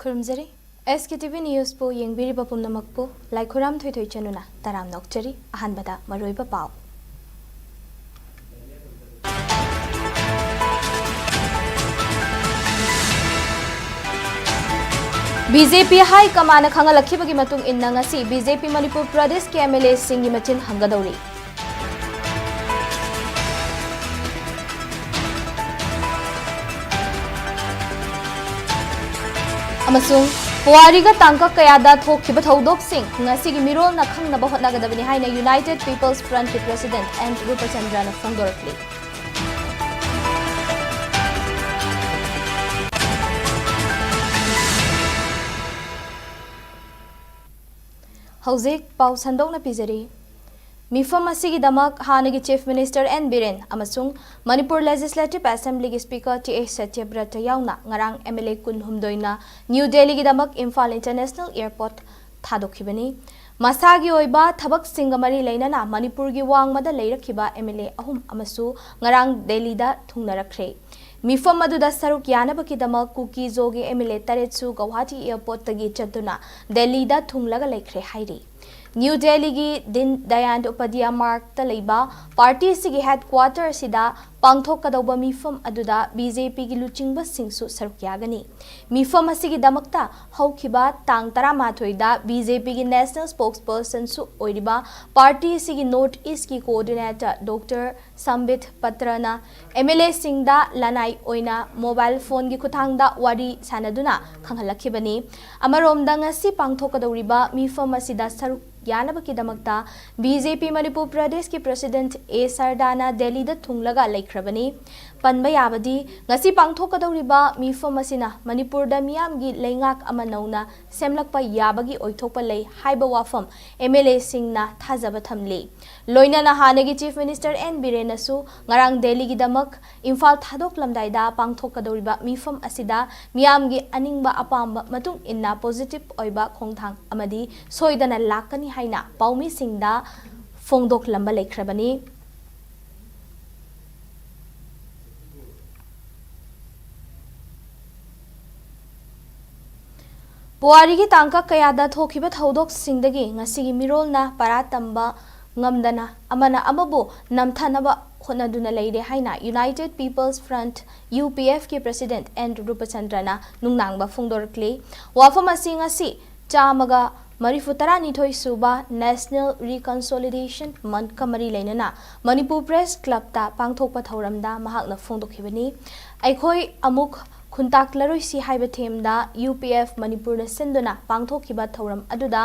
खुरुमजरी SKTV news पो येंगबिरिबा पुमनमकपो लाइखुराम थोय चनुना ताराम नोकचरी अहानबदा मरोइबा पाव BJP high command खंगलखिबगी मतुंग इन्ना ngasi BJP Manipur Pradesh के MLA सिंगी मचिन हंगदौरी अमसुंग पुवारीगा तांका कयादा थोखिबा थौदोकसिंग ngasi मिरोलना खंगनबा होटनागदबनि हाइना United People's Front के President N Rupachandra फोंदोरखली हौजिक पाउ संदोंना पिजरी मिफम असिगी दमक हानगी चीफ मिनिस्टर एन बिरेन अमसुंग मणिपुर लेजिस्लेटिव असेंबली की स्पीकर टी एच सत्यव्रत याउना ngarang MLA कुनहुमदोइना न्यू दिल्ली की दमक इम्फाल इंटरनेशनल एयरपोर्ट थादोखिबनी मसागी ओइबा थबक सिंगमरी लेनना मणिपुर की वांगमदा लेरखिबा MLA अहुम अमसु ngarang दिल्ली दा थुंगनरखरे मिफम अदुदा सरुक यानबकी दमक कुकी जोगी MLA तरेत्सु गुवाहाटी एयरपोर्ट तगी चतुना दिल्ली दा थुंगलगा लेखरे हाइरी न्यू दिल्ली की दिन दयान उपाध्याय मार्ग तलेबा पार्टी सिगी हेडक्वार्टर सिदा पांगथोकदौबा मिफम अदुदा BJP की लुचिंगबा सिंगसु सरुक यागनी मिफम असिगी दमकता हौखिबा तांग 13 दा BJP की नेशनल स्पोक्सपर्सन सु ओइरिबा पार्टी सिगी नॉर्थ ईस्ट की कोऑर्डिनेटर डॉक्टर संबित पत्रना MLA सिंगदा लनाई ओइना मोबाइल फोन की खुथांगदा वारी सानदुना खंगहलखिबनी अमरोमदा ngasi पांगथोकदौरिबा मिफम असिदा सरुक यानबकी दमकता BJP मणिपुर प्रदेश के प्रेसिडेंट ए सरदाना दिल्ली दा थुंगलगा लेख्रबनी पनबा याबदी ngasi पांगथोकदौरिबा मिफम असिना मणिपुर दा मियामगी लेंगाक अमा नौना सेमलकपा याबगी ओइथोकपा लै हाइबा वाफम MLA सिंगना थाजबा थमले लोइनाना हानेगी चीफ मिनिस्टर एन बिरेनसु ngarang दिल्ली की दमक इम्फाल थादोक लमदाइदा पांगथोकदौरिबा मिफम असिदा मियामगी अनिंगबा अपाम्बा मतुंग इन्ना पॉजिटिव ओइबा खोंथांग अमदी सोइदना लाकनी हाइना पाउमी सिंगदा फोंगदोक लंबा लेख्रबनी पुवारी की तांका कयादा थोखिबा थौदोक सिंगदगी ngasi मिरोलना पारा तंबा ngamdana amana amabu namthanaba honaduna leire haina United People's Front UPF के प्रेसिडेंट एन रूपचंद्रना नुंगनांगबा फोंदोरक्ले वाफम असिंग असि चामगा मरिफुतरा निथोई सुबा नेशनल रिकंसोलिडेशन मंथ कमरी लेनना मणिपुर प्रेस क्लब ता पांगथोकपा थौरमदा महाकना फोंदोखिबनी अखोई अमुक खुंताकलरोइसी हाइबा थेमदा UPF मणिपुर सिंधुना पांगथोखिबा थौरम अदुदा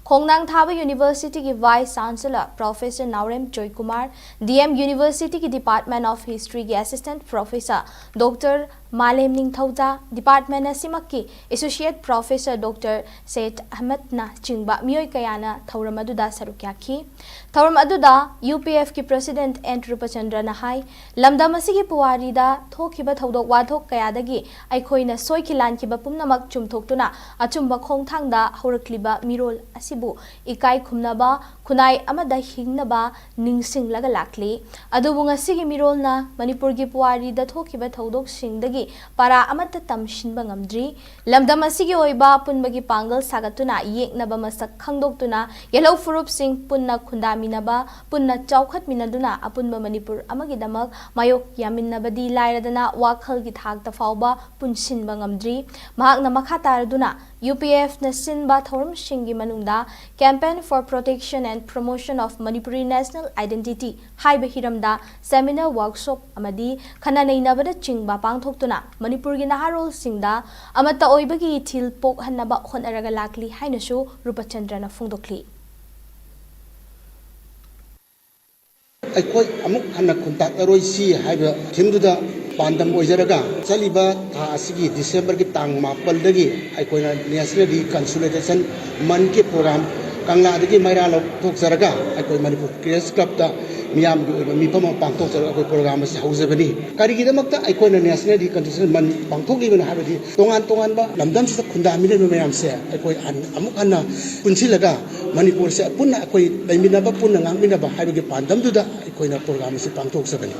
खोंगनांग थाबा यूनिवर्सिटी की vice chancellor professor Naorem Joy Kumar DM university की डिपार्टमेंट ऑफ हिस्ट्री की assistant professor doctor Malem Ningthouja department असिमक्की associate professor doctor Seth Ahmed ना चिंगबा मियोय कयाना थौरम अदुदा सरुक्याखी थौरम अदुदा UPF की प्रेसिडेंट एन रूपचंद्र ना हाई लमदम असिगी पुवारीदा थोखिबा थौदोक वाथोक कयादगी अखोइना सोइखिलानखिबा पुमनमक चुमथोक्तुना अचुम्बा खोंथांगदा हौरक्लिबा मिरोल असिबु इकाई खुमनबा खुनाई अमदा हिंगनबा निंगसिंगलगा लाक्ली अदुबु ngasi मिरोलना मणिपुर की पुवारीदा थोखिबा थौदोक सिंगदगी पारा अमत तमशिनबा ngamdri lamdam asigi oiba punbagi pangal sagatuna yeknaba masak khangdoktuna yellow furup sing punna khundaminaba punna chawkhat minaduna apunba manipur amagi damak mayok yaminabadi lairadana wakhal gi thakta fawba punsinba ngamdri mahakna makha taraduna UPF na sinba thorum shingi manungda campaign for protection and promotion of Manipuri national identity haiba hiramda seminar workshop amadi khana neinabada chingba pangthoktuna Manipur gi naharol singda amata oibagi thil pok hanaba honaraga lakli hainasu Rupachandra na phungdokli अखोई अमुक हन्ना खुंताक अरोइसी हाइबा थिमदुदा पांदम ओइजरगा चलिबा था असिगी दिसंबर की तांग मापलदगी अखोइना national रिकंसोलिडेशन मन के programme कंगलादगी मैरा लोक थोकजरगा अखोइ Manipur press club दा मियाम मिफम पांगथोकजर अखोइ programme से हौजबनी करिगिदमक्ता अखोइना national रिकंसोलिडेशन मन पांगथोकलिबना हाबदी तोंगान तोंगानबा लमदम से खुंदामिने मैम से अखोइ अमुक हन्ना पुनसिलगा मणिपुर से पुन्ना अखोइ लैमिनबा पुन्ना ngamminaba हाइबगे पांदमदुदा अखोइना प्रोग्राम से पांगथोकजबनी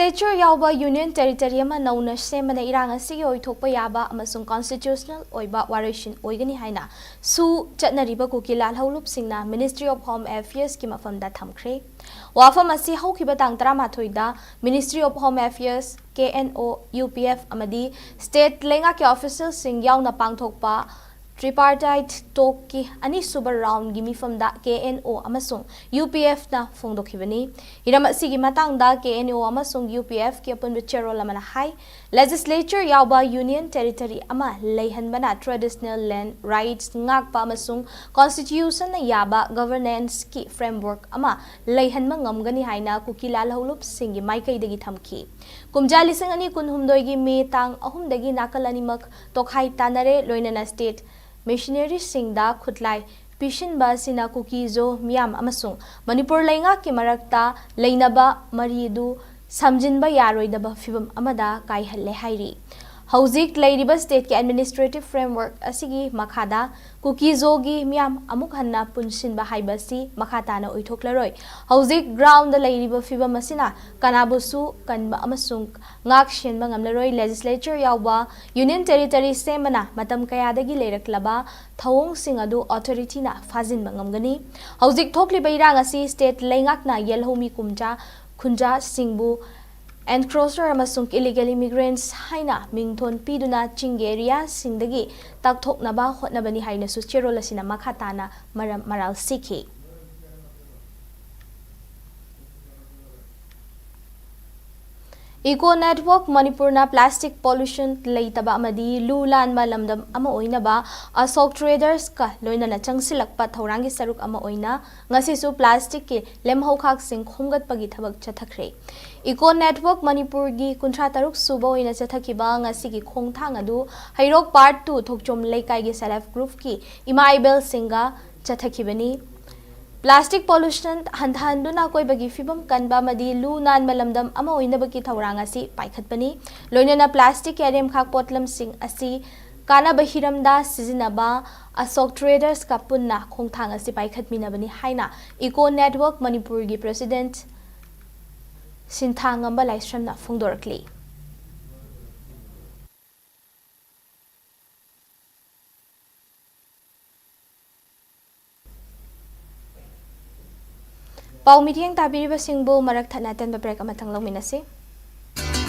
Legislature yauba Union Territory ama nauna semana irang asigi oithokpa yaba amasung constitutional oiba warishin oigani haina su chatnariba kukilal haulup singna Ministry of Home Affairs ki mafamda thamkhre wafam asi haukiba tang 13 da Ministry of Home Affairs KNO UPF amadi state lenga ke officials sing yauna pangthokpa Tripartite talk ki ani super round gi mifam da KNO amasung UPF na phongdokhibani hiram asigi matang da KNO amasung UPF ki apun bichero lamana hai legislature yauba Union Territory ama leihanbana traditional land rights ngakpa amasung constitution na yaba governance ki framework ama leihanma ngamgani haina kukilal holup singi maikai dagi thamki kumjali sing ani kunhumdoi gi me tang ahum dagi nakalanimak tokhai tanare loinana state missionary singda khutlai pishin ba sina kukizo miam amasung Manipur lainga ki marakta leinaba maridu samjinba yaroidaba fibam amada kai halle hairi Hauzik Lairiba State ki Administrative Framework asigi makhada kukizo gi miam amuk hanna punsin ba haibasi makhata na oithoklaroi Hauzik ground da Lairiba fiba masina kanabusu kanba amasung ngak shen ba ngamlaroi legislature yauba Union Territory semana matam kaya dagi leiraklaba thawong sing adu authority na fazin ba ngamgani Hauzik thokli bairang asi state leingak na yelhomi kumja khunja singbu encroacher amasung illegal immigrants haina mingthon piduna ching area singdagi takthoknaba hotnabani haina su cherolasina makhatana maral sikhi Eco Network Manipur na plastic pollution leitaba amadi lulan ma lamdam ama oina ba asok traders ka loina na changsilakpa thorangi saruk ama oina ngasi su plastic ke lemhau khak sing khomgat pagi thabak chathakre Eco Network Manipur gi kuntra taruk suba oina chathakiba ngasi gi khongthang adu hairok part 2 thokchom leikai gi self group ki imaibel singa chathakibani Plastic pollution handhanduna koi bagi fibam kanba madi lu nan malamdam ama oinabaki thawrang asi paikhatpani loinana plastic yarem khak potlam sing asi kana bahiramda sizinaba asok traders ka punna khongthang asi paikhatminabani haina Eco Network Manipur gi president Sinthangamba Laisramna phongdorakli Pau meeting tabiriba singbo marak thana ten break amathang longminasi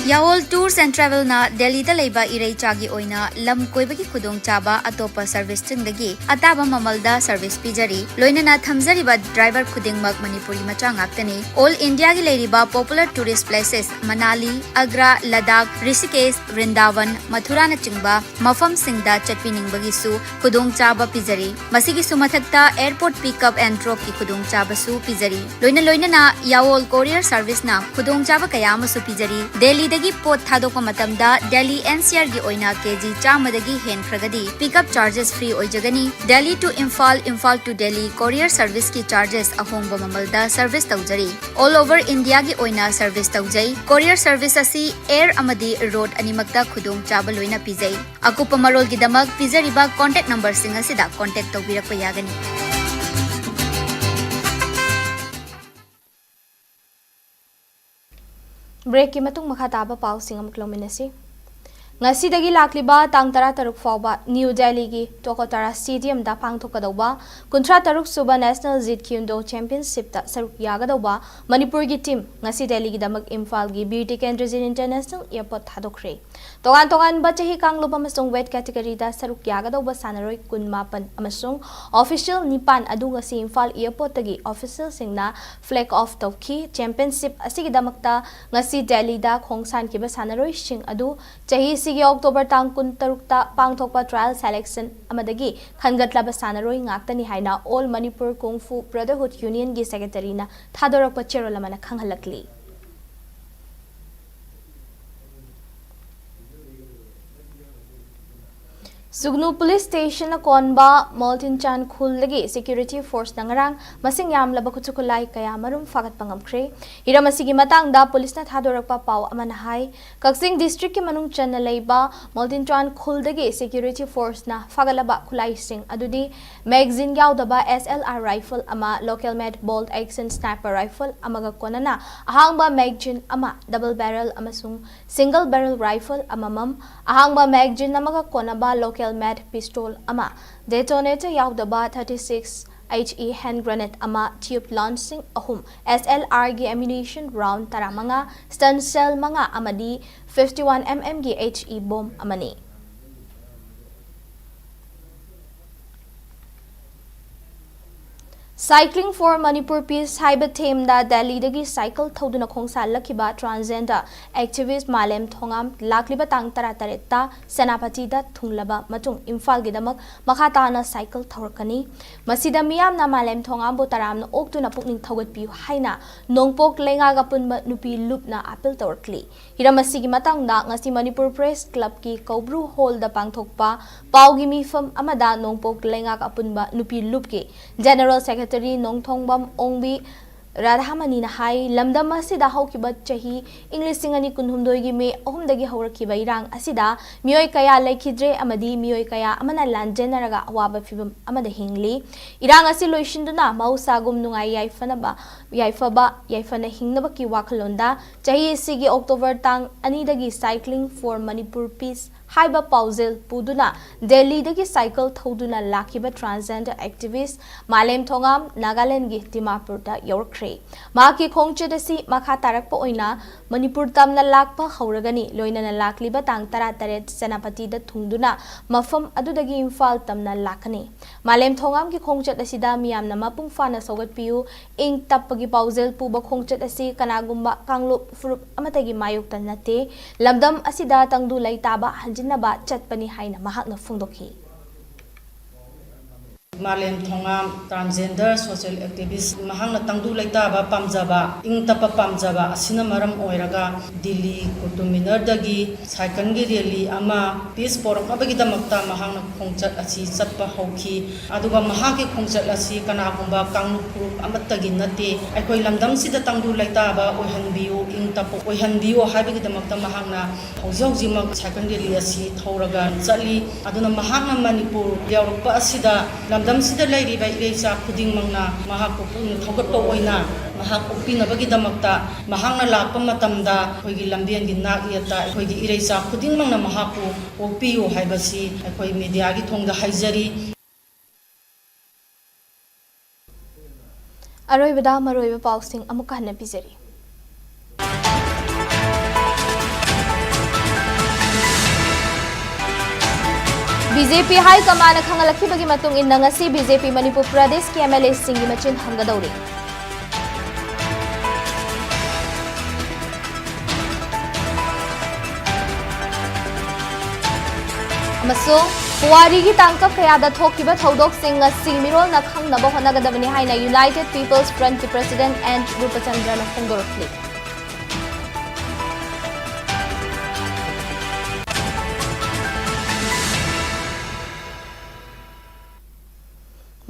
Yaol Tours and Travel na Delhi da leiba irei chagi oina lam koibagi khudong chaba atopa service chingdagi ataba mamalda service pijari loina na thamjari ba driver khudingmak Manipuri macha ngaktani all India gi leiriba popular tourist places Manali Agra Ladakh Rishikesh Vrindavan Mathura na chingba mafam singda chatpining bagi su khudong chaba pijari masigi sumathakta airport pickup and drop ki khudong chaba su pijari loina na Yaol courier service na khudong chaba kayama su pijari Delhi dagi pot thadokpa matamda Delhi NCR gi oina kg chamadagi hen kragadi pickup charges free oijagani Delhi to Imphal Imphal to Delhi courier service ki charges ahongba mamalda service taujari all over India gi oina service taujai courier service asi air amadi road animakta khudong chaba loina pijai akupa marol gi damak pijariba contact number sing asida contact tawbirakpa yagani Break ki matung makha taba pau singam klominasi ngasi dagi lakliba tang tara taruk fawba New Delhi gi Tokotara Stadium da pangthokadawba kuntra taruk suba National Zit Kyundo Championship ta saruk yagadawba Manipur gi team ngasi Delhi gi damak Imphal gi Beauty Kendra International Airport thadokre togan ba chahi kangluba masung weight category da saruk yagadawba sanaroi kunmapan amasung official nipan adu ngasi Imphal Airport tagi official singna flag off tawki championship asigi damakta ngasi Delhi da khongsan ki ba sanaroi sing adu chahi sigi October tang kun tarukta pangthokpa trial selection amadagi khangatlaba sanaroi ngaktani haina all Manipur Kung Fu Brotherhood Union gi secretary na thadorakpa cherolamana khanghalakli Sugnu Police Station na konba Maltinchan Khulagi Security Force nangarang masing yamlaba kutukulay kaya marum fagat pangamkre. Hira masigi matangda police na thadorakpa pau amanahay. Kagsing district ki manung chan na layba Maltinchan Khulagi Security Force na fagalaba kulay sing adudi magazine yaudaba SLR rifle ama local made bolt action sniper rifle amaga konana ahangba magazine ama double barrel amasung single barrel rifle amamam ahangba magazine amaga konaba local made pistol ama detonator yaudaba 36 HE hand grenade ama tube launching ahum SLR gi ammunition round taramanga stun shell mga amadi 51 mm gi HE bomb amani. Cycling for Manipur Peace haiba theme da Delhi dagi cycle thoduna khongsa lakiba transgender activist Malem Thongam lakliba tang tara taretta Senapati da thunglaba matung Imphal gidamak makata na cycle thorkani masida miyam na Malem Thongam bo taram na oktuna pukning thogat piu haina nongpok lenga ga punba nupi loop na appeal torkli hira masigi matang da ngasi Manipur Press Club ki Kobru Hall da pangthokpa paugi mifam amada nongpok lenga ga punba nupi loop ki General Secretary Nong Thongbam Ongbi Radhamani na hai lamdam asida haukiba chahi English singani kunhumdoi gi me ahumdagi hawrakiba irang asida miyoi kaya laikhidre amadi miyoi kaya amana lanjenaraga awaba fibam amada hingli irang asi loishinduna mausagum nungai yaifana hingnaba ki wakhalonda chahi sigi October tang ani dagi cycling for Manipur Peace haiba pauzel puduna Delhi dagi cycle thoduna lakiba transgender activist Malem Thongam Nagaland gi Dimapur da yorkre maki khongcheda si makha tarakpa oina Manipur tamna lakpa hauragani loina na lakliba tang tara taret Senapati da thungduna mafam adudagi Imphal tamna lakani Malem Thongam ki khongchet asida miyamna mapung fana sogat piu ing tappagi pauzel puba khongchet asi kanagumba kanglup furup amatagi mayuk tan nate lamdam asida tangdu laitaba hanjinaba chatpani haina mahakna phungdokhi Malem Thongam transgender social activist mahang na tangdu laitaba pamjaba ing tapa pamjaba asina maram oiraga Delhi kutuminar dagi cycle gi rally ama peace forum abagi damakta mahang na khongchat asi chatpa hauki aduga mahaki khongchat asi kana gumba kanglu group amatagi nate aikoi lamdam sida tangdu laitaba oihanbiu ing tapa oihanbiu habagi damakta mahang na hauji mak cycle rally asi thoraga chali aduna mahang na Manipur yaurpa asida lamdam sida lairi bai reisa khuding mangna mahakku pun thogat to oina mahakku pinabagi damakta mahangna lakpa matamda khoigi lambian gi nak yata khoigi ireisa khuding mangna mahakku opiu haibasi khoi media gi thongda haijari Aroibada maroiba pausing amuka hana pizari BJP High Command na khangalakibagi matung inna ngasi BJP Manipur Pradesh ki MLA singi machin hanggadawri. Amasung Puwari gi tangkap kayada thokiba thodok sing ngasi mirol na khangnaba honagadabani haina United People's Front ki President and Rupachandra na phungdorokli.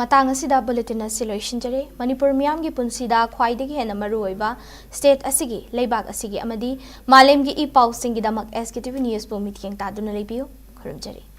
Matang asida bulletin asilo ishinjare Manipur miyam gi punsida khwaidagi hena maruoiba state asigi leibak asigi amadi malem gi ipau singi damak Sktv'S news bu mityeng taduna lebiu khurimjari